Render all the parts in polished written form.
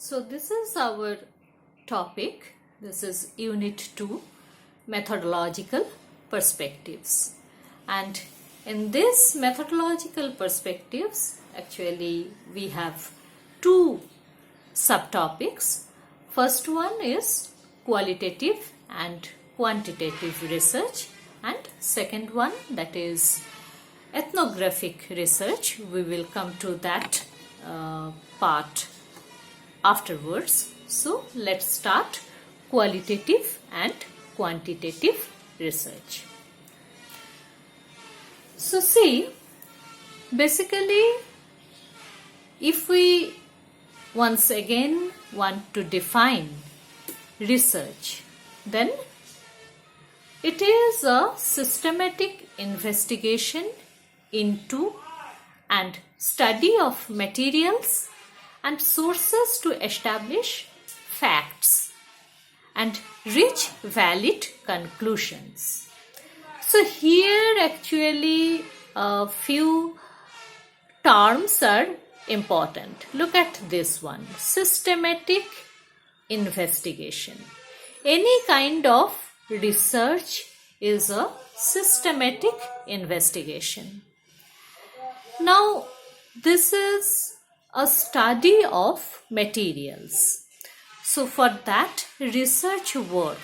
So this is our topic. This is Unit 2, Methodological Perspectives. And in this methodological perspectives, actually we have two subtopics. First one is qualitative and quantitative research, and second one, that is ethnographic research. We will come to that part afterwards. So let's start qualitative and quantitative research. So see, basically if we once again want to define research, then it is a systematic investigation into and study of materials and sources to establish facts and reach valid conclusions. So here actually a few terms are important. Look at this one, systematic investigation. Any kind of research is a systematic investigation. Now this is a study of materials. So for that research work,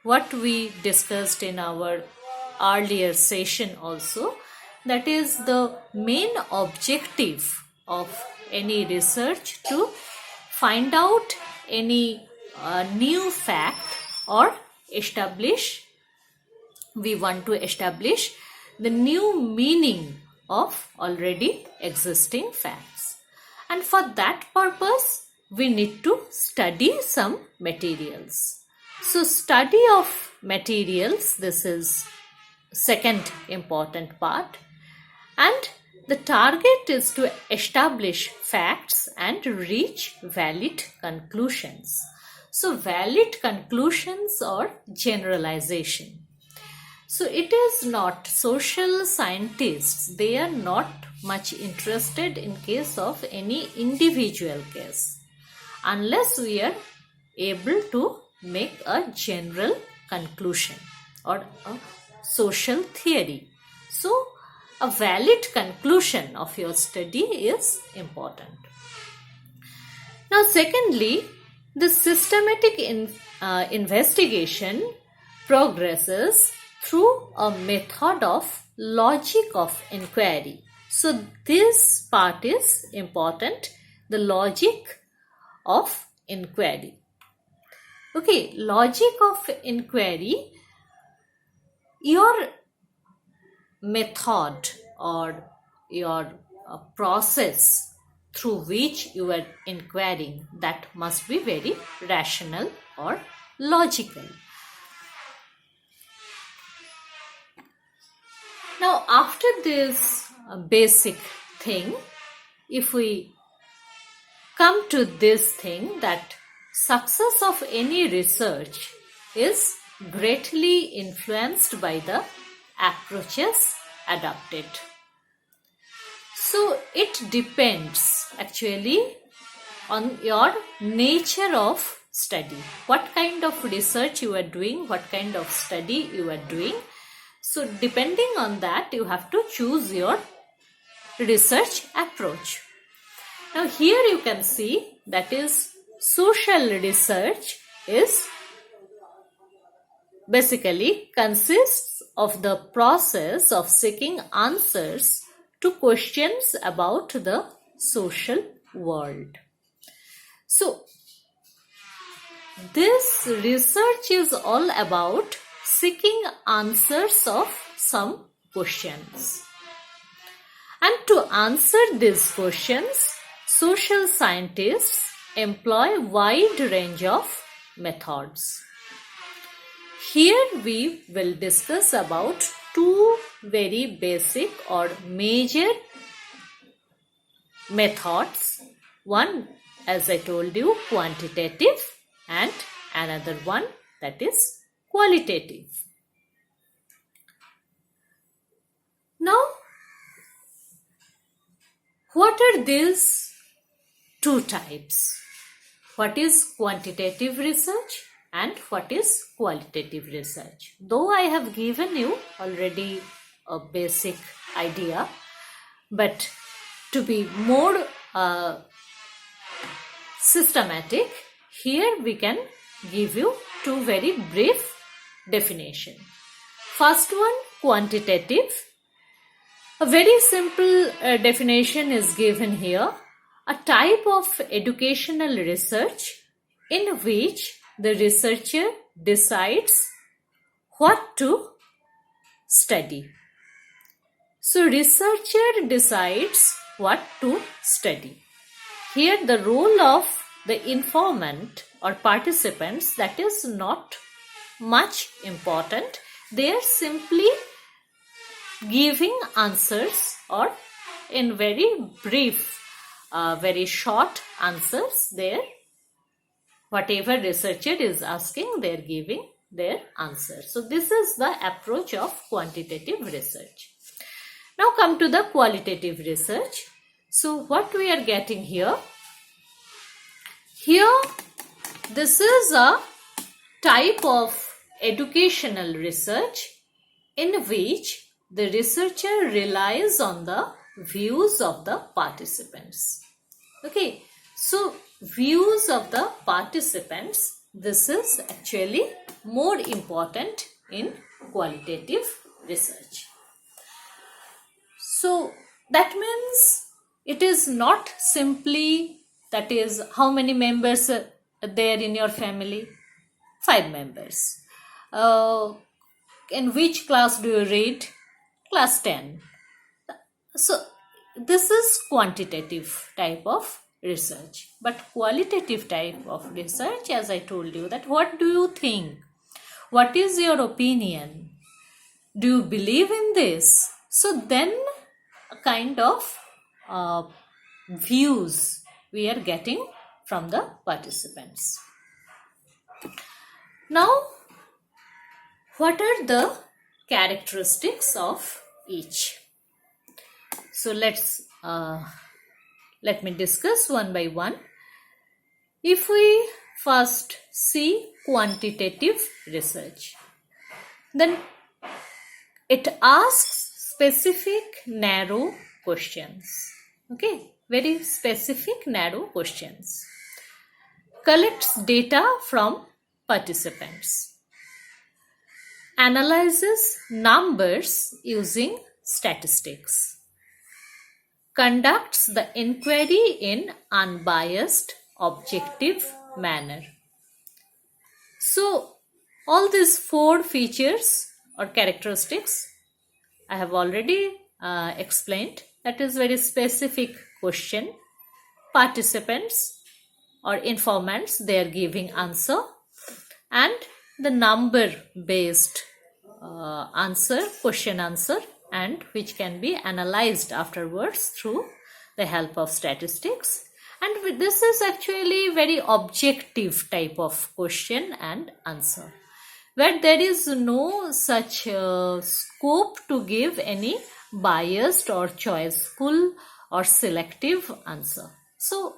what we discussed in our earlier session also, that is the main objective of any research to find out any new fact or we want to establish the new meaning of already existing facts. And for that purpose, we need to study some materials. So study of materials, this is second important part. And the target is to establish facts and reach valid conclusions. So valid conclusions or generalization. So it is not social scientists, they are not much interested in case of any individual case, unless we are able to make a general conclusion or a social theory. So a valid conclusion of your study is important. Now secondly, the systematic investigation progresses through a method of logic of inquiry. So this part is important, the logic of inquiry. Okay, logic of inquiry, your method or your process through which you are inquiring, that must be very rational or logical. Now after this basic thing, if we come to this thing, that success of any research is greatly influenced by the approaches adopted. So it depends actually on your nature of study, what kind of research you are doing, what kind of study you are doing. So depending on that, you have to choose your research approach. Now here you can see, that is social research is basically consists of the process of seeking answers to questions about the social world. So this research is all about seeking answers of some questions. And to answer these questions, social scientists employ a wide range of methods. Here we will discuss about two very basic or major methods. One, as I told you, quantitative, and another one, that is qualitative. Now, what are these two types? what is quantitative research and what is qualitative research. Though I have given you already a basic idea, but to be more systematic, here we can give you two very brief definition. First one, quantitative. A very simple definition is given here. A type of educational research in which the researcher decides what to study. So researcher decides what to study. Here the role of the informant or participants, that is not much important. They are simply giving answers, or in very brief, very short answers there. Whatever researcher is asking, they are giving their answer. So this is the approach of quantitative research. Now come to the qualitative research. So what we are getting here? Here, this is a type of educational research in which the researcher relies on the views of the participants. Okay, so views of the participants, this is actually more important in qualitative research. So that means it is not simply, that is, how many members are there in your family? 5 members. In which class do you read? Class 10. So this is quantitative type of research. But qualitative type of research, as I told you, that what do you think? What is your opinion? Do you believe in this? So then a kind of views we are getting from the participants. Now, what are the characteristics of each? So let me discuss one by one. If we first see quantitative research, then it asks specific narrow questions. Okay, very specific narrow questions. Collects data from participants. Analyzes numbers using statistics. Conducts the inquiry in unbiased, objective manner. So, all these 4 features or characteristics I have already explained. That is very specific question. Participants or informants, they are giving answer, and the number based question answer, and which can be analyzed afterwards through the help of statistics. And this is actually very objective type of question and answer, where there is no such scope to give any biased or choiceful or selective answer. So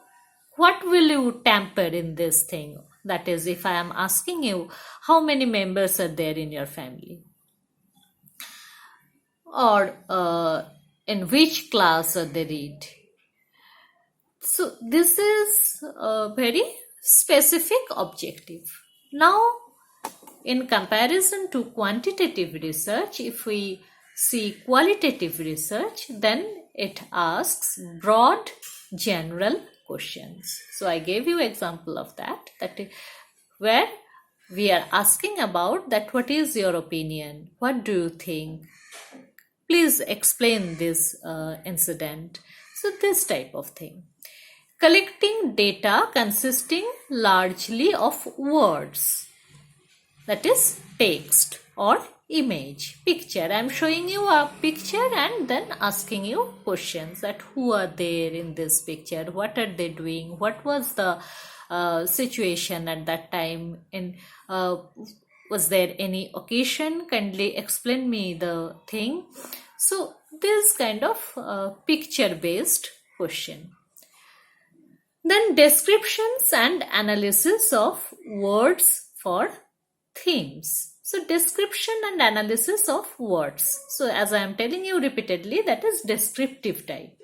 what will you tamper in this thing? That is, if I am asking you, how many members are there in your family? Or in which class are they read? So this is a very specific objective. Now, in comparison to quantitative research, if we see qualitative research, then it asks broad, general questions. So I gave you example of that where we are asking about that, what is your opinion? What do you think? Please explain this incident. So this type of thing. Collecting data consisting largely of words, that is text or image, picture. I am showing you a picture and then asking you questions that who are there in this picture, what are they doing, what was the situation at that time, and was there any occasion, kindly explain me the thing. So this kind of picture based question. Then descriptions and analysis of words for themes. So description and analysis of words. So as I am telling you repeatedly, that is descriptive type.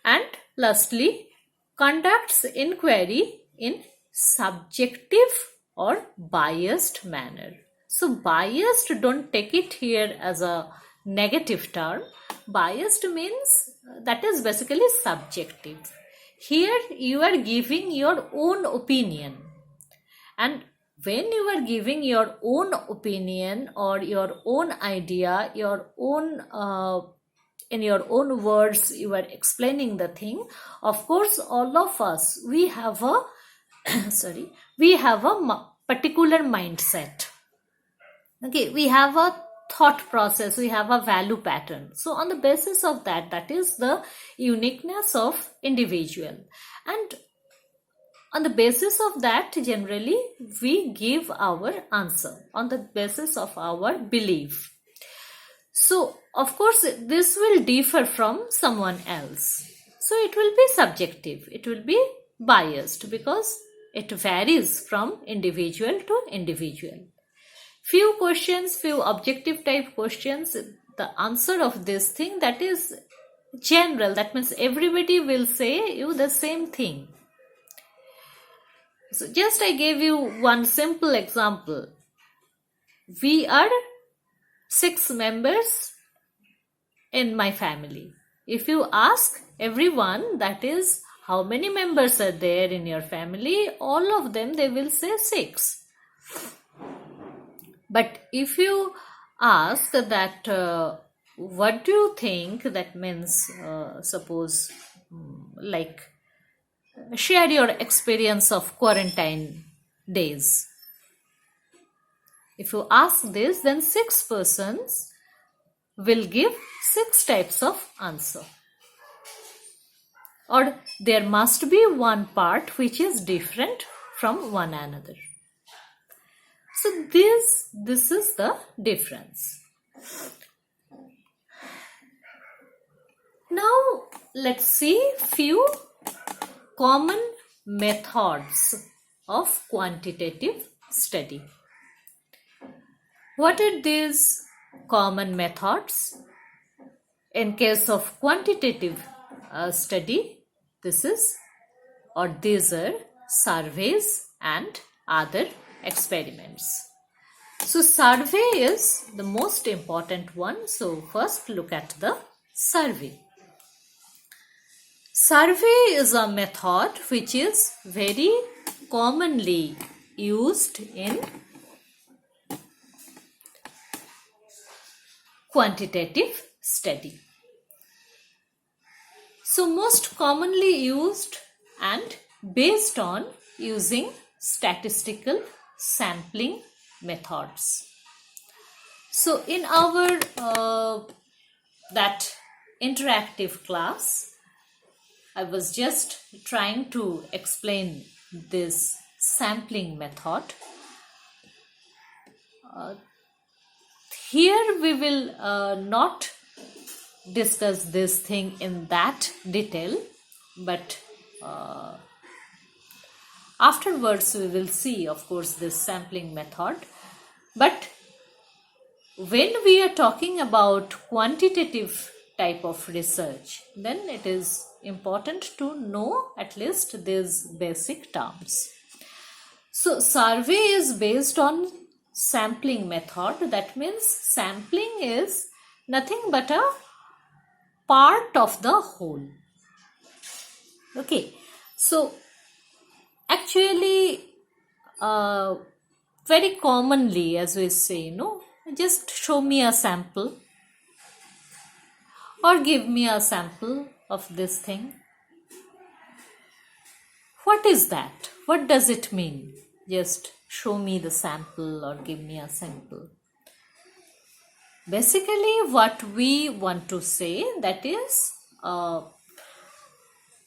And lastly, conducts inquiry in subjective or biased manner. So biased, don't take it here as a negative term. Biased means that is basically subjective. Here you are giving your own opinion, and when you are giving your own opinion or your own idea, your own in your own words you are explaining the thing, of course all of us, we have a we have a particular mindset. Okay, we have a thought process, we have a value pattern. So on the basis of that, that is the uniqueness of individual, and on the basis of that, generally we give our answer on the basis of our belief. So of course this will differ from someone else, so it will be subjective, it will be biased, because it varies from individual to individual. Few questions, few objective type questions, the answer of this thing, that is general, that means everybody will say you the same thing. So just I gave you one simple example. We are 6 members in my family. If you ask everyone, that is how many members are there in your family, all of them they will say 6. But if you ask that what do you think, that means suppose like share your experience of quarantine days. If you ask this, then 6 persons will give 6 types of answer. Or there must be one part which is different from one another. So this is the difference. Now let's see few common methods of quantitative study. What are these common methods? In case of quantitative study, these are surveys and other experiments. So survey is the most important one. So first look at the survey. Survey is a method which is very commonly used in quantitative study. So most commonly used and based on using statistical sampling methods. So in our that interactive class, I was just trying to explain this sampling method. Here we will not discuss this thing in that detail, but afterwards we will see, of course, this sampling method. But when we are talking about quantitative type of research, then it is important to know at least these basic terms. So survey is based on sampling method. That means sampling is nothing but a part of the whole. Okay, so actually very commonly, as we say, just show me a sample or give me a sample of this thing. What is that? What does it mean? Just show me the sample or give me a sample. Basically, what we want to say, that is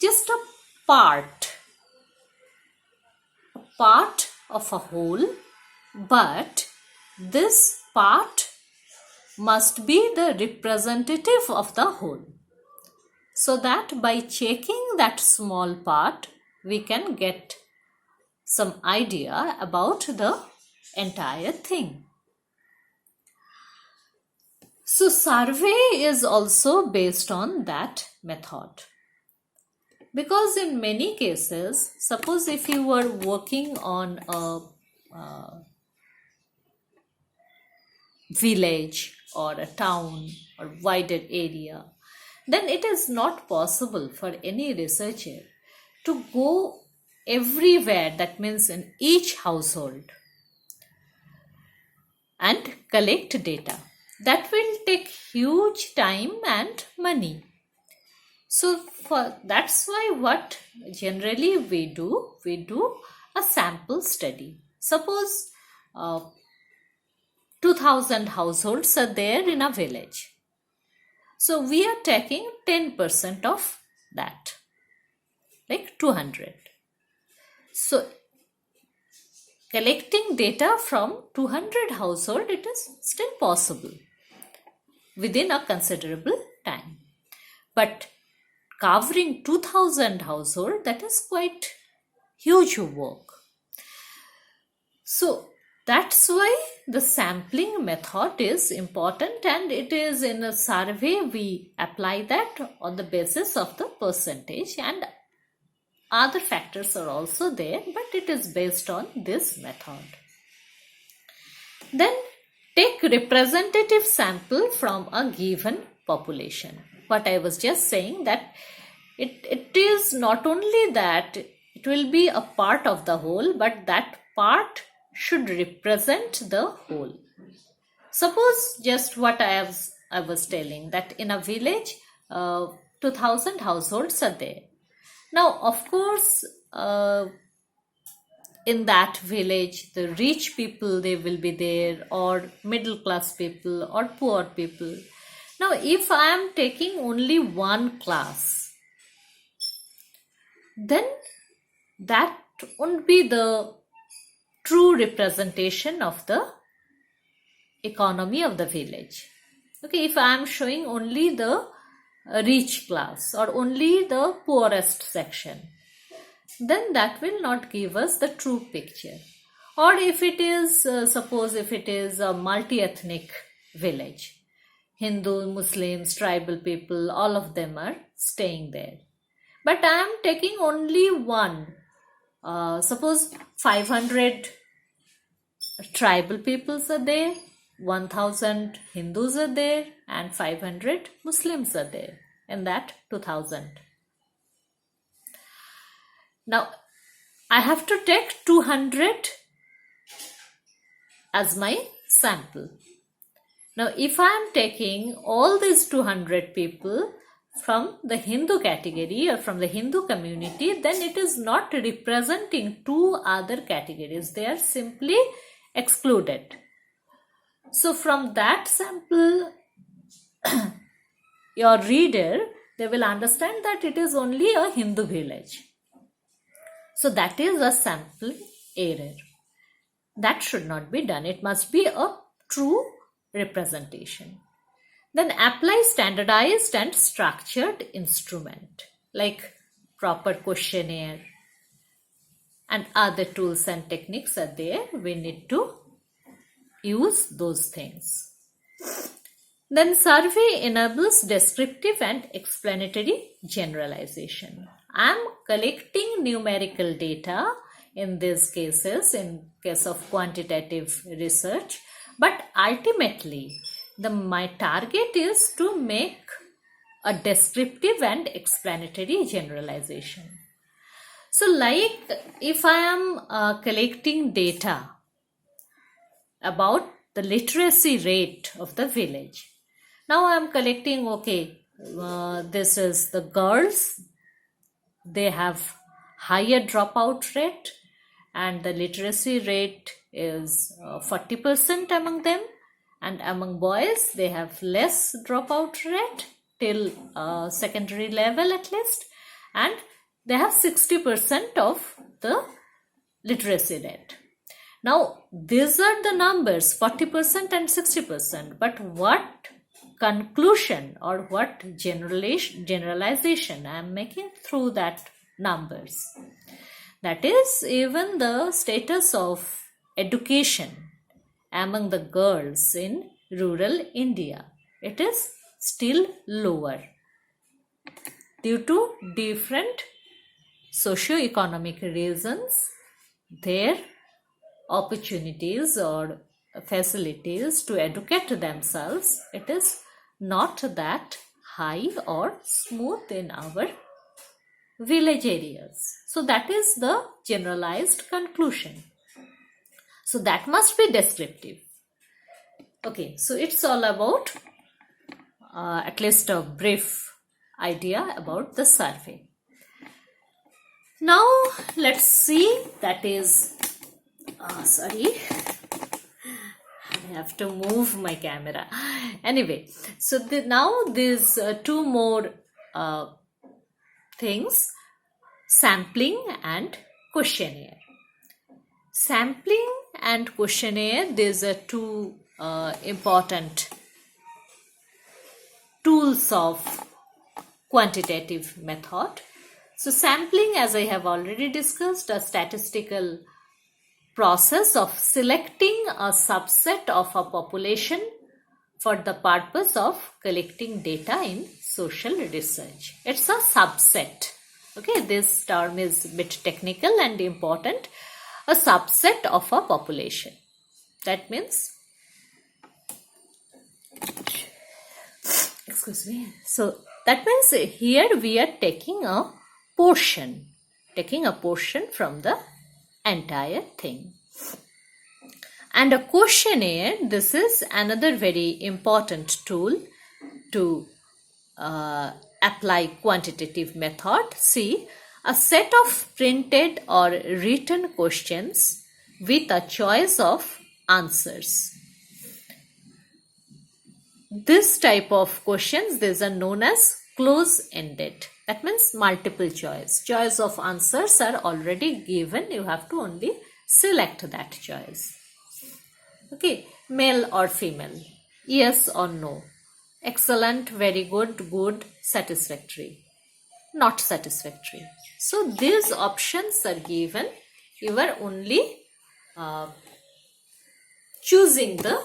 just a part of a whole, but this part must be the representative of the whole, so that by checking that small part, we can get some idea about the entire thing. So survey is also based on that method. Because in many cases, suppose if you were working on a village or a town or wider area, then it is not possible for any researcher to go everywhere, that means in each household, and collect data. That will take huge time and money. So that's why what generally we do a sample study. Suppose 2000 households are there in a village. So we are taking 10% of that, like 200. So collecting data from 200 households, it is still possible within a considerable time. But covering 2000 households, that is quite huge work. So that's why the sampling method is important, and it is in a survey we apply that on the basis of the percentage, and other factors are also there, but it is based on this method. Then take representative sample from a given population. What I was just saying, that it is not only that it will be a part of the whole, but that part should represent the whole. Suppose just what I was telling, that in a village 2000 households are there. Now of course in that village the rich people, they will be there, or middle class people or poor people. Now if I am taking only one class, then that won't be the true representation of the economy of the village. Okay, if I am showing only the rich class or only the poorest section, then that will not give us the true picture. Or if it is, suppose if it is a multi-ethnic village, Hindu, Muslims, tribal people, all of them are staying there. But I am taking only one. Suppose 500 tribal peoples are there, 1000 Hindus are there, and 500 Muslims are there in that 2000. Now I have to take 200 as my sample. Now if I am taking all these 200 people from the Hindu category or from the Hindu community, then it is not representing two other categories. They are simply excluded. So from that sample, your reader, they will understand that it is only a Hindu village. So that is a sample error. That should not be done. It must be a true representation. Then apply standardized and structured instrument like proper questionnaire and other tools and techniques are there. We need to use those things. Then survey enables descriptive and explanatory generalization. I am collecting numerical data in these cases, in case of quantitative research, but ultimately my target is to make a descriptive and explanatory generalization. So like if I am collecting data about the literacy rate of the village. Now I am collecting, okay, this is the girls, they have higher dropout rate and the literacy rate is 40% among them, and among boys they have less dropout rate till secondary level at least, and they have 60% of the literacy rate. Now these are the numbers 40% and 60%, but what conclusion or what generalization I am making through that numbers? That is, even the status of education among the girls in rural India, it is still lower due to different socio-economic reasons. Their opportunities or facilities to educate themselves, it is not that high or smooth in our village areas. So that is the generalized conclusion. So that must be descriptive. Okay, so it's all about at least a brief idea about the survey. Now let's see, that is sorry, I have to move my camera. Anyway, so now these two more things: sampling and questionnaire. Sampling and questionnaire, these are two important tools of quantitative method. So sampling, as I have already discussed, a statistical process of selecting a subset of a population for the purpose of collecting data in social research. It's a subset. Okay, this term is a bit technical and important. A subset of a population. That means, excuse me. So that means here we are taking a portion from the entire thing. And a questionnaire, this is another very important tool to apply quantitative method. See, a set of printed or written questions with a choice of answers. This type of questions, these are known as close-ended. That means multiple choice. Choice of answers are already given. You have to only select that choice. Okay, male or female, yes or no, excellent, very good, good, satisfactory, not satisfactory. So these options are given. You are only choosing the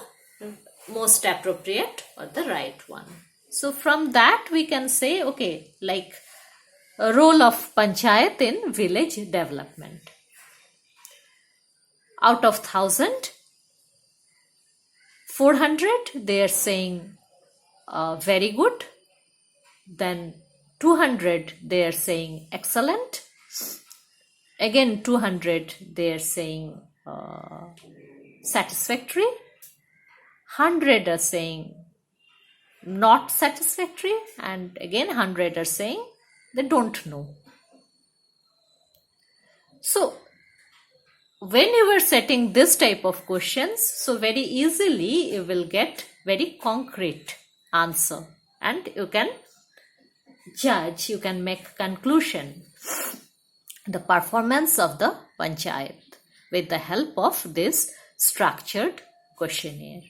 most appropriate or the right one. So from that we can say, okay, like a role of panchayat in village development. Out of 1,000, 400 they are saying very good, then 200 they are saying excellent, again 200 they are saying satisfactory, 100 are saying not satisfactory, and again 100 are saying they don't know. So when you are setting this type of questions, so very easily you will get very concrete answer and you can judge, you can make conclusion the performance of the panchayat with the help of this structured questionnaire.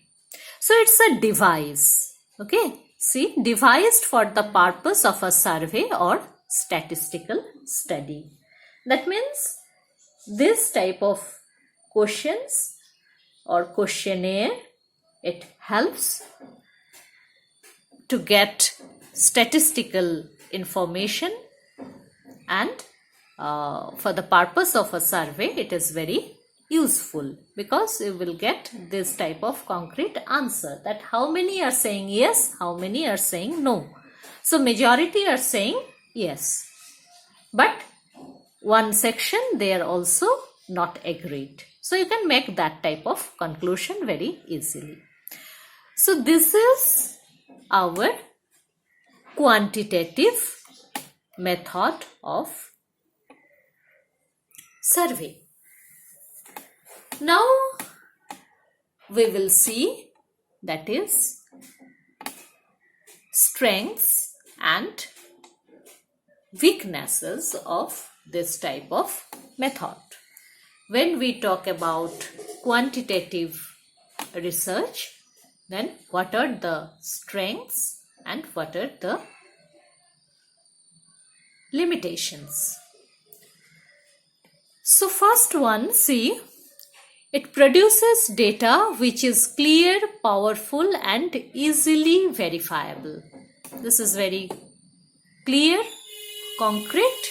So it's a device, okay, see, devised for the purpose of a survey or statistical study. That means this type of questions or questionnaire, it helps to get statistical information, and for the purpose of a survey it is very useful because you will get this type of concrete answer, that how many are saying yes, how many are saying no. So majority are saying yes, but one section they are also not agreed. So you can make that type of conclusion very easily. So this is our quantitative method of survey. Now we will see, that is, strengths and weaknesses of this type of method. When we talk about quantitative research, then what are the strengths and what are the limitations? So first one, see, it produces data which is clear, powerful and easily verifiable. This is very clear, concrete,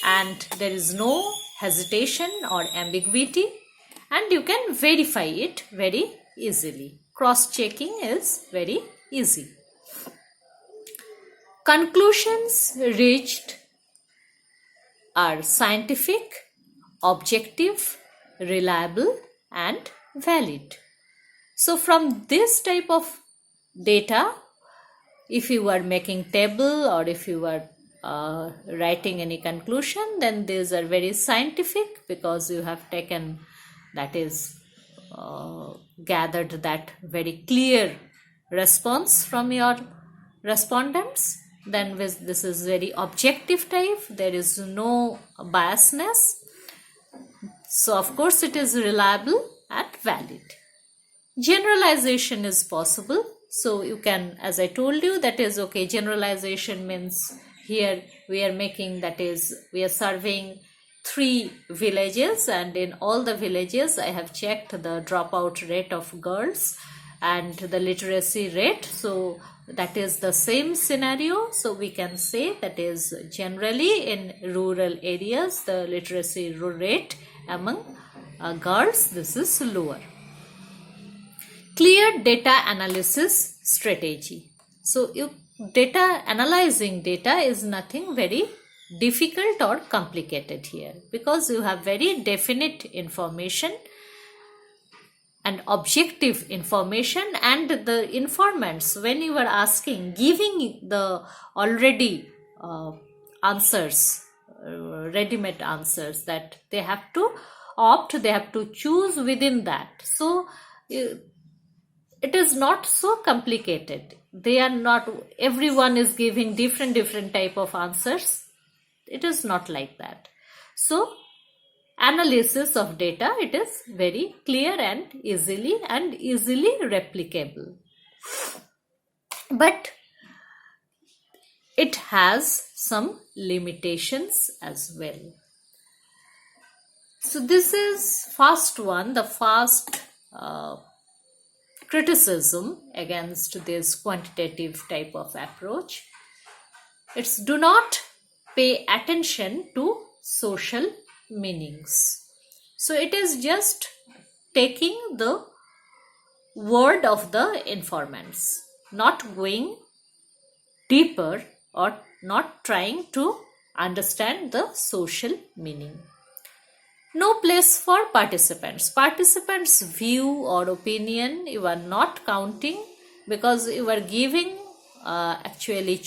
and there is no hesitation or ambiguity, and you can verify it very easily. Cross-checking is very easy. Conclusions reached are scientific, objective, reliable and valid. So from this type of data, if you are making table or if you are writing any conclusion, then these are very scientific because you have taken, that is, gathered that very clear response from your respondents. Then this is very objective type, there is no biasness, so of course it is reliable and valid. Generalization is possible, so you can, as I told you, that is okay. Generalization means here we are making, that is, we are surveying 3 villages, and in all the villages I have checked the dropout rate of girls and the literacy rate. So that is the same scenario. So we can say that is generally in rural areas the literacy rate among girls, this is lower. Clear data analysis strategy. So data analyzing data is nothing very difficult or complicated here, because you have very definite information and objective information, and the informants, when you are asking, giving the already answers, ready-made answers, that they have to opt, they have to choose within that. So it is not so complicated. They are not, everyone is giving different type of answers. It is not like that. So analysis of data, it is very clear and easily replicable. But it has some limitations as well. So this is first one, the first criticism against this quantitative type of approach. It's do not pay attention to social meanings. So it is just taking the word of the informants, not going deeper or not trying to understand the social meaning. No place for participants. Participants' view or opinion you are not counting, because you are giving actually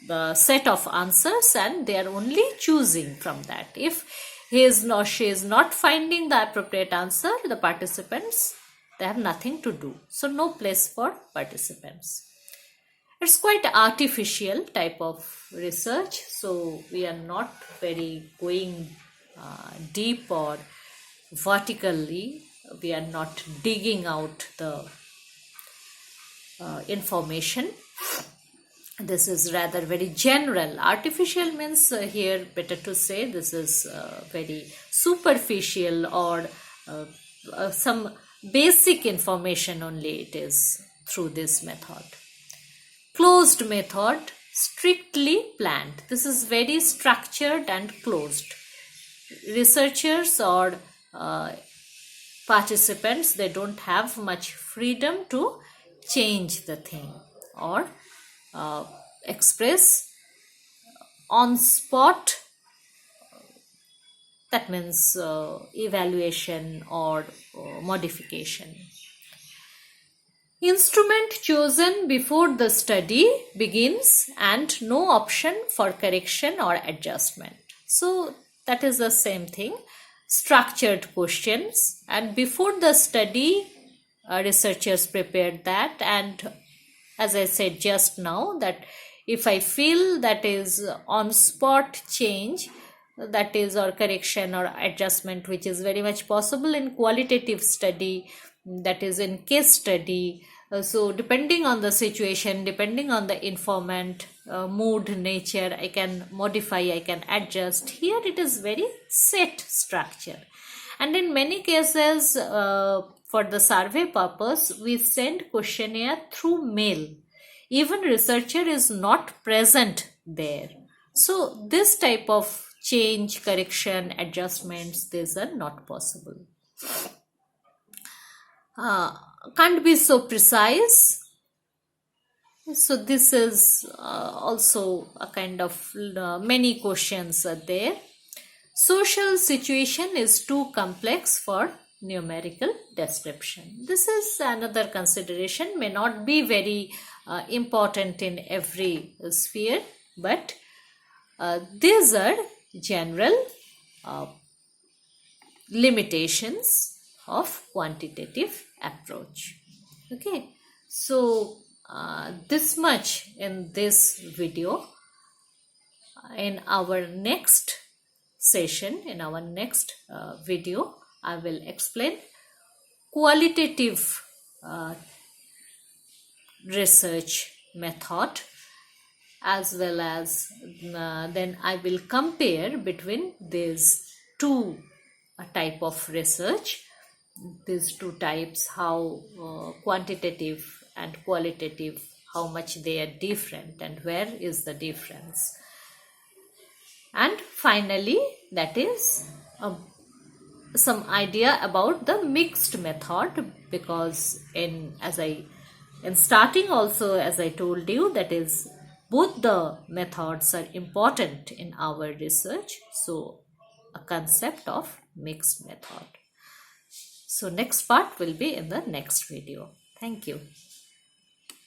the set of answers and they are only choosing from that. If he is or she is not finding the appropriate answer, the participants, they have nothing to do. So no place for participants. It's quite artificial type of research, so we are not very going deep or vertically. We are not digging out the information. This is rather very general. Artificial means here better to say this is very superficial, or some basic information only it is through this method. Closed method, strictly planned. This is very structured and closed. Researchers or participants, they don't have much freedom to change the thing or express on spot, that means evaluation or modification. Instrument chosen before the study begins and no option for correction or adjustment. So that is the same thing. Structured questions, and before the study researchers prepared that, and as I said just now, that if I feel that is on spot change, that is, or correction or adjustment, which is very much possible in qualitative study, that is in case study, So depending on the situation, depending on the informant, mood, nature, I can modify, I can adjust. Here it is very set structure. And in many cases, for the survey purpose, we send questionnaire through mail. Even researcher is not present there. So this type of change, correction, adjustments, these are not possible. uh, can't be so precise. So this is also a kind of many questions are there. Social situation is too complex for numerical description. This is another consideration, may not be very important in every sphere, but these are general limitations of quantitative approach. Okay, so this much in this video. In our next session, in our next video, I will explain qualitative research method, as well as then I will compare between these two type of research, these two types, how quantitative and qualitative, how much they are different and where is the difference. And finally, that is some idea about the mixed method, because in starting also, as I told you, that is both the methods are important in our research. So a concept of mixed method. So next part will be in the next video. Thank you.